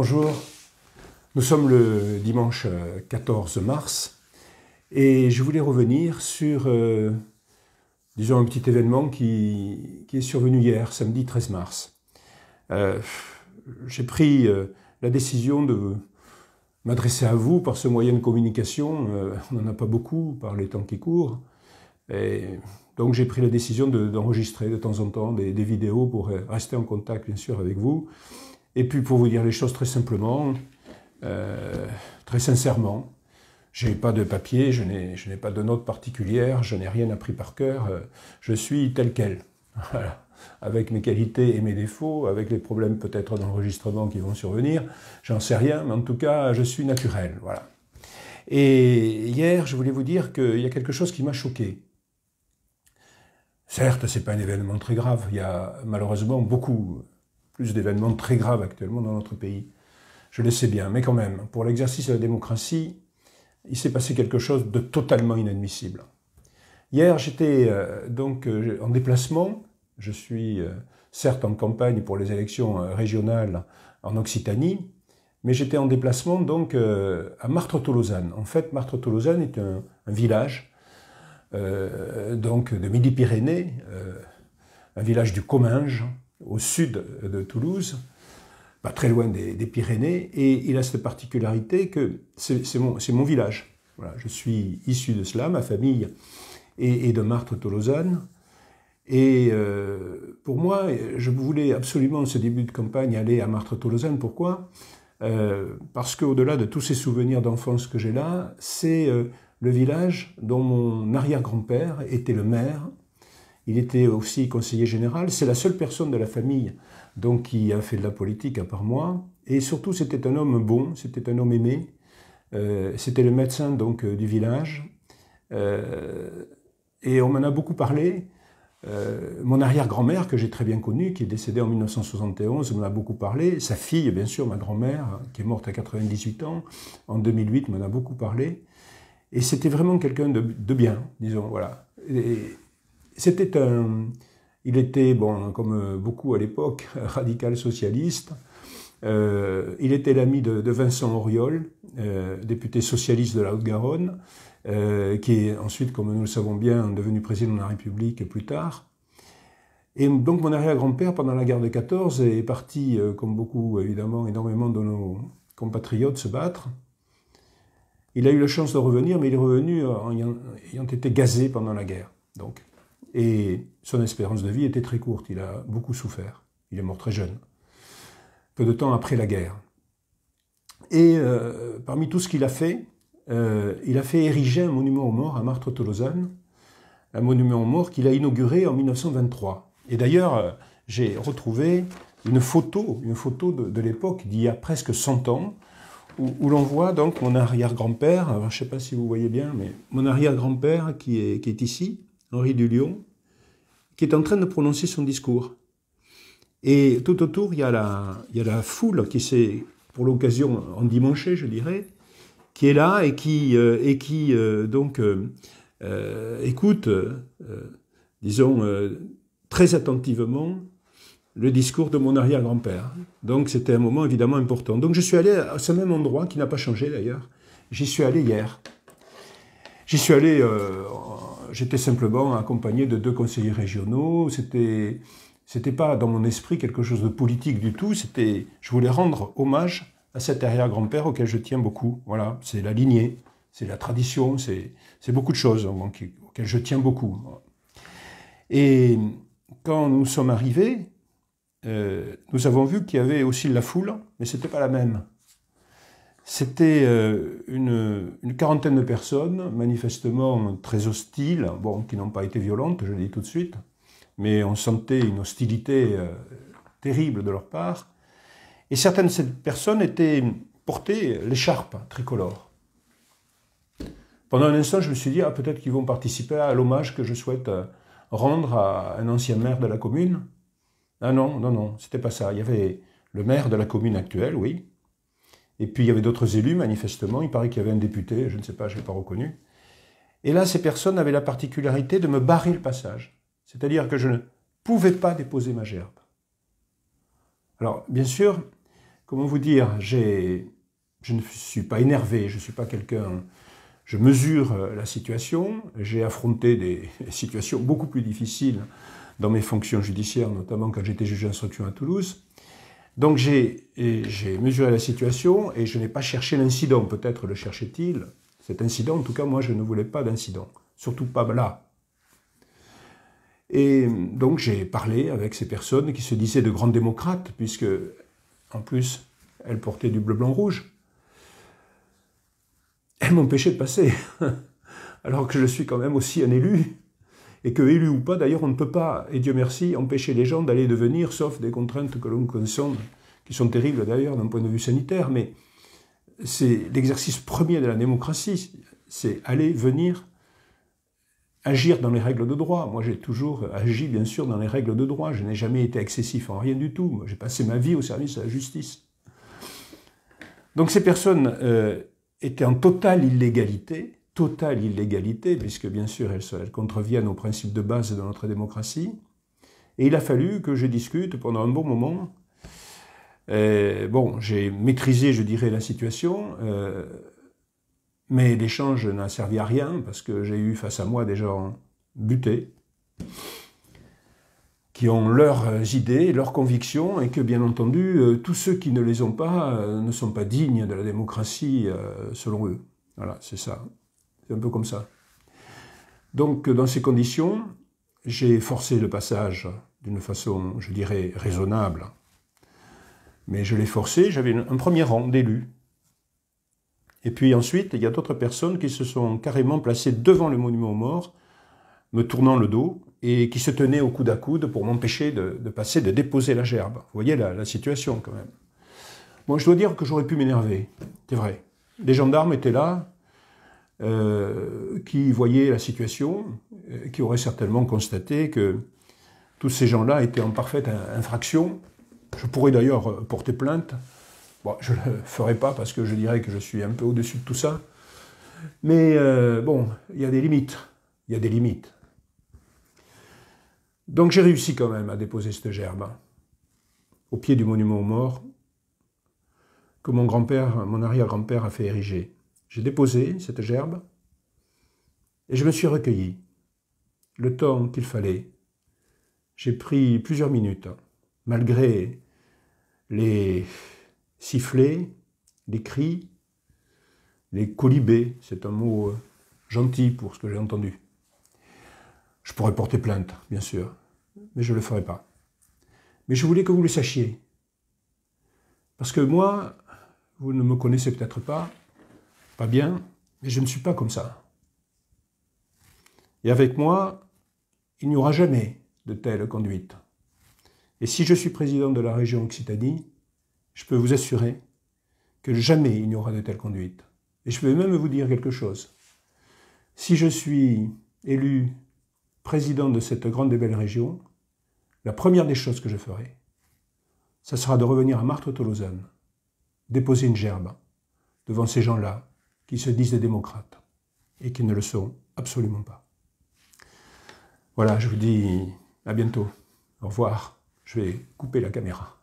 Bonjour, nous sommes le dimanche 14 mars et je voulais revenir sur, disons, un petit événement qui est survenu hier, samedi 13 mars. J'ai pris la décision de m'adresser à vous par ce moyen de communication. On n'en a pas beaucoup par les temps qui courent. Et donc j'ai pris la décision d'enregistrer de temps en temps des vidéos pour rester en contact bien sûr avec vous. Et puis pour vous dire les choses très simplement, très sincèrement, je n'ai pas de papier, je n'ai pas de notes particulières, je n'ai rien appris par cœur, je suis tel quel. Voilà. Avec mes qualités et mes défauts, avec les problèmes peut-être d'enregistrement qui vont survenir, j'en sais rien, mais en tout cas je suis naturel. Voilà. Et hier, je voulais vous dire qu'il y a quelque chose qui m'a choqué. Certes, ce n'est pas un événement très grave, il y a malheureusement beaucoup plus d'événements très graves actuellement dans notre pays. Je le sais bien, mais quand même, pour l'exercice de la démocratie, il s'est passé quelque chose de totalement inadmissible. Hier, j'étais donc en déplacement. Je suis certes en campagne pour les élections régionales en Occitanie, mais j'étais en déplacement donc à Martres-Tolosane. En fait, Martres-Tolosane est un village donc de Midi-Pyrénées, un village du Comminges, au sud de Toulouse, pas très loin des Pyrénées, et il a cette particularité que c'est mon village. Voilà, je suis issu de cela, ma famille est de Martres-Tolosane. Et pour moi, je voulais absolument, ce début de campagne, aller à Martres-Tolosane. Pourquoi ? Parce qu'au-delà de tous ces souvenirs d'enfance que j'ai là, c'est le village dont mon arrière-grand-père était le maire. Il était aussi conseiller général. C'est la seule personne de la famille donc, qui a fait de la politique à part moi. Et surtout, c'était un homme bon, c'était un homme aimé. C'était le médecin donc, du village. Et on m'en a beaucoup parlé. Mon arrière-grand-mère, que j'ai très bien connue, qui est décédée en 1971, m'en a beaucoup parlé. Sa fille, bien sûr, ma grand-mère, qui est morte à 98 ans, en 2008, m'en a beaucoup parlé. Et c'était vraiment quelqu'un de bien, disons, voilà. Il était, bon, comme beaucoup à l'époque, radical socialiste. Il était l'ami de Vincent Auriol, député socialiste de la Haute-Garonne, qui est ensuite, comme nous le savons bien, devenu président de la République plus tard. Et donc mon arrière-grand-père, pendant la guerre de 14, est parti, comme beaucoup, évidemment, énormément de nos compatriotes se battre. Il a eu la chance de revenir, mais il est revenu ayant été gazé pendant la guerre. Donc. Et son espérance de vie était très courte, il a beaucoup souffert. Il est mort très jeune, peu de temps après la guerre. Et parmi tout ce qu'il a fait ériger un monument aux morts à Martres-Tolosane, un monument aux morts qu'il a inauguré en 1923. Et d'ailleurs, j'ai retrouvé une photo de l'époque d'il y a presque 100 ans, où l'on voit donc mon arrière-grand-père, je ne sais pas si vous voyez bien, mais mon arrière-grand-père qui est ici, Henri Dulion, qui est en train de prononcer son discours. Et tout autour, il y a la foule qui s'est, pour l'occasion, endimanchée, je dirais, qui est là et qui écoute, disons, très attentivement le discours de mon arrière-grand-père. Donc c'était un moment évidemment important. Donc je suis allé à ce même endroit, qui n'a pas changé d'ailleurs. J'y suis allé hier. J'y suis allé, j'étais simplement accompagné de 2 conseillers régionaux. C'était pas dans mon esprit quelque chose de politique du tout. Je voulais rendre hommage à cet arrière-grand-père auquel je tiens beaucoup. Voilà, c'est la lignée, c'est la tradition, c'est beaucoup de choses auxquelles je tiens beaucoup. Et quand nous sommes arrivés, nous avons vu qu'il y avait aussi la foule, mais c'était pas la même. C'était une quarantaine de personnes, manifestement très hostiles, bon, qui n'ont pas été violentes, je le dis tout de suite, mais on sentait une hostilité terrible de leur part. Et certaines de ces personnes portaient l'écharpe tricolore. Pendant un instant, je me suis dit, peut-être qu'ils vont participer à l'hommage que je souhaite rendre à un ancien maire de la commune. Ah non, c'était pas ça. Il y avait le maire de la commune actuelle, oui. Et puis il y avait d'autres élus, manifestement. Il paraît qu'il y avait un député, je ne sais pas, je ne l'ai pas reconnu. Et là, ces personnes avaient la particularité de me barrer le passage. C'est-à-dire que je ne pouvais pas déposer ma gerbe. Alors, bien sûr, comment vous dire, je ne suis pas énervé, je ne suis pas quelqu'un... Je mesure la situation, j'ai affronté des situations beaucoup plus difficiles dans mes fonctions judiciaires, notamment quand j'étais juge d'instruction à Toulouse. Donc j'ai mesuré la situation et je n'ai pas cherché l'incident. Peut-être le cherchait-il, cet incident. En tout cas, moi, je ne voulais pas d'incident. Surtout pas là. Et donc j'ai parlé avec ces personnes qui se disaient de grandes démocrates, puisque, en plus, elles portaient du bleu, blanc, rouge. Elles m'empêchaient de passer, alors que je suis quand même aussi un élu, et que, élu ou pas, d'ailleurs, on ne peut pas, et Dieu merci, empêcher les gens d'aller et de venir, sauf des contraintes que l'on connaît, qui sont terribles d'ailleurs d'un point de vue sanitaire, mais c'est l'exercice premier de la démocratie, c'est aller, venir, agir dans les règles de droit. Moi, j'ai toujours agi, bien sûr, dans les règles de droit, je n'ai jamais été excessif en rien du tout, j'ai passé ma vie au service de la justice. Donc ces personnes... étaient en totale illégalité, puisque bien sûr elles contreviennent aux principes de base de notre démocratie. Et il a fallu que je discute pendant un bon moment. Bon, j'ai maîtrisé, je dirais, la situation, mais l'échange n'a servi à rien, parce que j'ai eu face à moi des gens butés, qui ont leurs idées, leurs convictions, et que, bien entendu, tous ceux qui ne les ont pas ne sont pas dignes de la démocratie, selon eux. Voilà, c'est ça. C'est un peu comme ça. Donc, dans ces conditions, j'ai forcé le passage d'une façon, je dirais, raisonnable. Mais je l'ai forcé, j'avais un premier rang d'élus. Et puis ensuite, il y a d'autres personnes qui se sont carrément placées devant le monument aux morts, me tournant le dos, et qui se tenaient au coude à coude pour m'empêcher de passer, de déposer la gerbe. Vous voyez la situation, quand même. Moi, je dois dire que j'aurais pu m'énerver, c'est vrai. Les gendarmes étaient là, qui voyaient la situation, qui auraient certainement constaté que tous ces gens-là étaient en parfaite infraction. Je pourrais d'ailleurs porter plainte. Bon, je ne le ferai pas parce que je dirais que je suis un peu au-dessus de tout ça. Mais bon, il y a des limites. Il y a des limites. Donc j'ai réussi quand même à déposer cette gerbe au pied du monument aux morts que mon grand-père, mon arrière-grand-père a fait ériger. J'ai déposé cette gerbe et je me suis recueilli. Le temps qu'il fallait. J'ai pris plusieurs minutes, malgré les sifflets, les cris, les colibés, c'est un mot gentil pour ce que j'ai entendu. Je pourrais porter plainte, bien sûr, mais je ne le ferai pas. Mais je voulais que vous le sachiez. Parce que moi, vous ne me connaissez peut-être pas bien, mais je ne suis pas comme ça. Et avec moi, il n'y aura jamais de telle conduite. Et si je suis président de la région Occitanie, je peux vous assurer que jamais il n'y aura de telle conduite. Et je peux même vous dire quelque chose. Si je suis élu président de cette grande et belle région, la première des choses que je ferai, ça sera de revenir à Martres-Tolosane, déposer une gerbe devant ces gens-là qui se disent des démocrates et qui ne le sont absolument pas. Voilà, je vous dis à bientôt. Au revoir. Je vais couper la caméra.